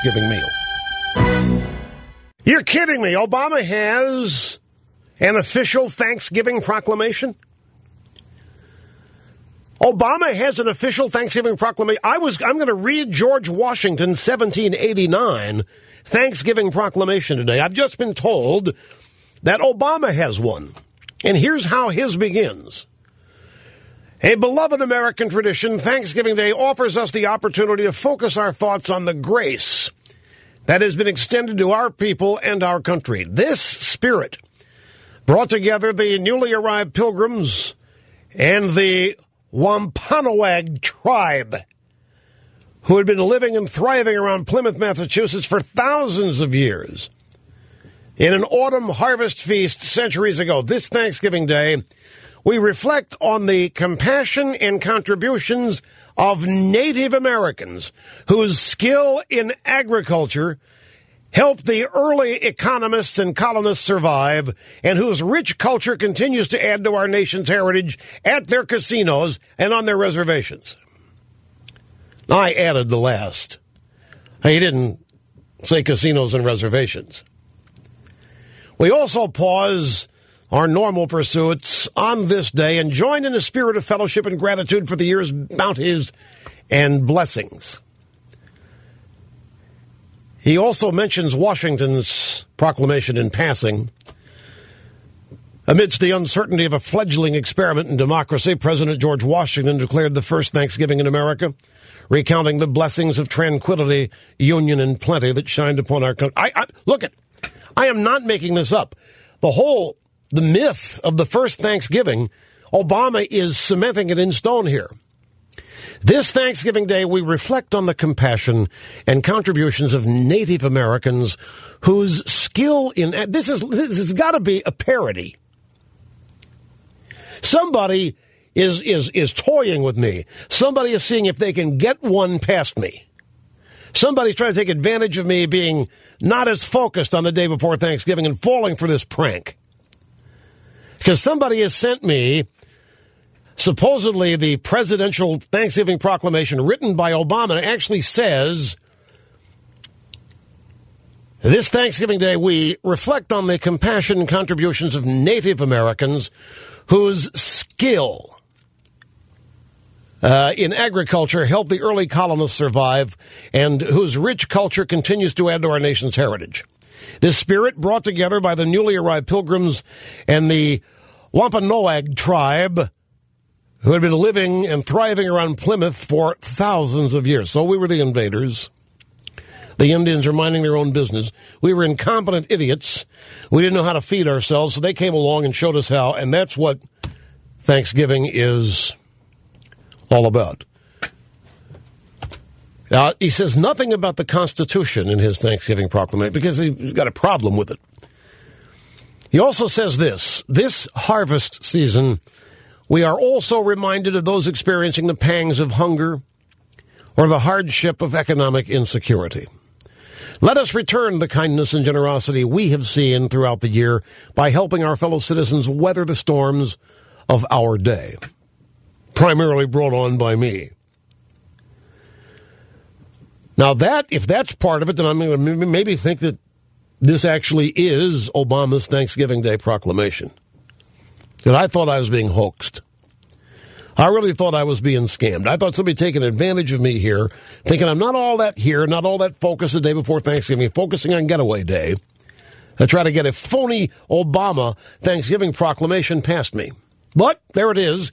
Thanksgiving meal. You're kidding me. Obama has an official Thanksgiving proclamation? Obama has an official Thanksgiving proclamation. I'm going to read George Washington's 1789 Thanksgiving proclamation today. I've just been told that Obama has one. And here's how his begins. A beloved American tradition, Thanksgiving Day offers us the opportunity to focus our thoughts on the grace that has been extended to our people and our country. This spirit brought together the newly arrived pilgrims and the Wampanoag tribe, who had been living and thriving around Plymouth, Massachusetts for thousands of years. In an autumn harvest feast centuries ago, this Thanksgiving Day, we reflect on the compassion and contributions of Native Americans whose skill in agriculture helped the early economists and colonists survive, and whose rich culture continues to add to our nation's heritage at their casinos and on their reservations. I added the last. He didn't say casinos and reservations. We also pause our normal pursuits on this day and join in a spirit of fellowship and gratitude for the year's bounties and blessings. He also mentions Washington's proclamation in passing. Amidst the uncertainty of a fledgling experiment in democracy, President George Washington declared the first Thanksgiving in America, recounting the blessings of tranquility, union, and plenty that shined upon our country. I am not making this up. The myth of the first Thanksgiving, Obama is cementing it in stone here. This Thanksgiving Day, we reflect on the compassion and contributions of Native Americans whose skill in this has got to be a parody. Somebody is toying with me. Somebody is seeing if they can get one past me. Somebody's trying to take advantage of me being not as focused on the day before Thanksgiving and falling for this prank. Because somebody has sent me supposedly the presidential Thanksgiving proclamation written by Obama. It actually says, this Thanksgiving Day, we reflect on the compassion and contributions of Native Americans whose skill in agriculture helped the early colonists survive and whose rich culture continues to add to our nation's heritage. This spirit, brought together by the newly arrived pilgrims and the Wampanoag tribe, who had been living and thriving around Plymouth for thousands of years. So we were the invaders. The Indians are minding their own business. We were incompetent idiots. We didn't know how to feed ourselves, so they came along and showed us how, and that's what Thanksgiving is all about. Now, he says nothing about the Constitution in his Thanksgiving proclamation because he's got a problem with it. He also says this harvest season, we are also reminded of those experiencing the pangs of hunger or the hardship of economic insecurity. Let us return the kindness and generosity we have seen throughout the year by helping our fellow citizens weather the storms of our day, primarily brought on by me. Now if that's part of it, then I'm going to maybe think that this actually is Obama's Thanksgiving Day proclamation. And I thought I was being hoaxed. I really thought I was being scammed. I thought somebody taking advantage of me here, thinking I'm not all that here, not all that focused the day before Thanksgiving, focusing on Getaway Day. I try to get a phony Obama Thanksgiving proclamation past me. But there it is.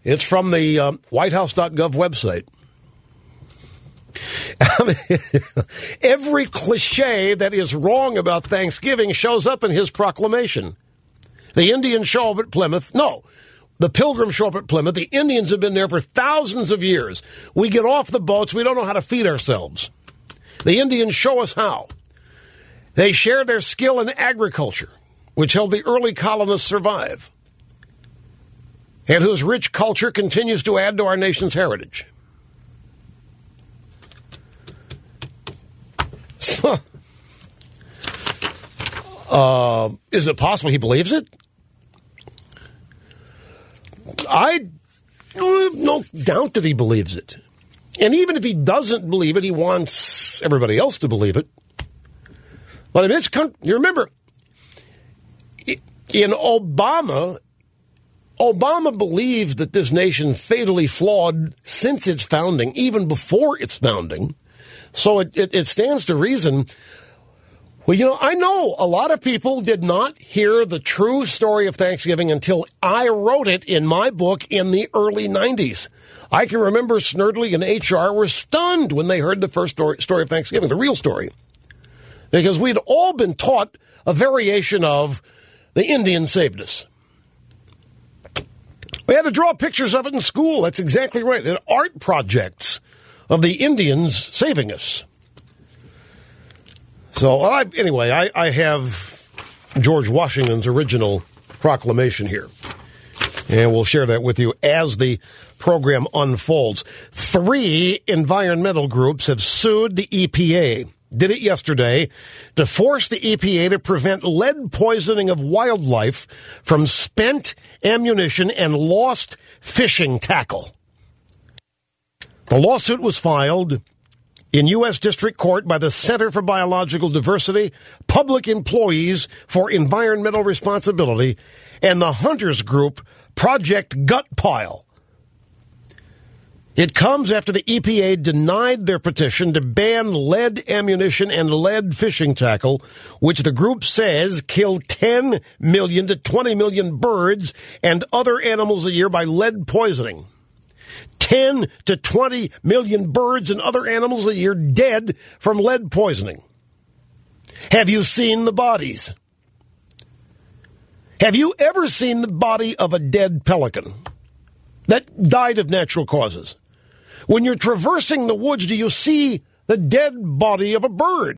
It's from the whitehouse.gov website. Every cliche that is wrong about Thanksgiving shows up in his proclamation. The Indians show up at Plymouth. No, the Pilgrims show up at Plymouth. The Indians have been there for thousands of years. We get off the boats. We don't know how to feed ourselves. The Indians show us how. They share their skill in agriculture, which helped the early colonists survive, and whose rich culture continues to add to our nation's heritage. Is it possible he believes it? I have no doubt that he believes it. And even if he doesn't believe it, he wants wants everybody else to believe it. But you remember, in Obama believed that this nation fatally flawed since its founding, even before its founding. So it stands to reason. Well, I know a lot of people did not hear the true story of Thanksgiving until I wrote it in my book in the early 90s. I can remember Snerdley and HR were stunned when they heard the first story of Thanksgiving, the real story. Because we'd all been taught a variation of the Indian saved us. We had to draw pictures of it in school. That's exactly right. And art projects of the Indians saving us. So, anyway, I have George Washington's original proclamation here. And we'll share that with you as the program unfolds. 3 environmental groups have sued the EPA. Did it yesterday to force the EPA to prevent lead poisoning of wildlife from spent ammunition and lost fishing tackle. The lawsuit was filed in U.S. District Court by the Center for Biological Diversity, Public Employees for Environmental Responsibility, and the hunters group Project Gut Pile. It comes after the EPA denied their petition to ban lead ammunition and lead fishing tackle, which the group says kill 10 million to 20 million birds and other animals a year by lead poisoning. 10 to 20 million birds and other animals a year dead from lead poisoning. Have you seen the bodies? Have you ever seen the body of a dead pelican that died of natural causes? When you're traversing the woods, do you see the dead body of a bird?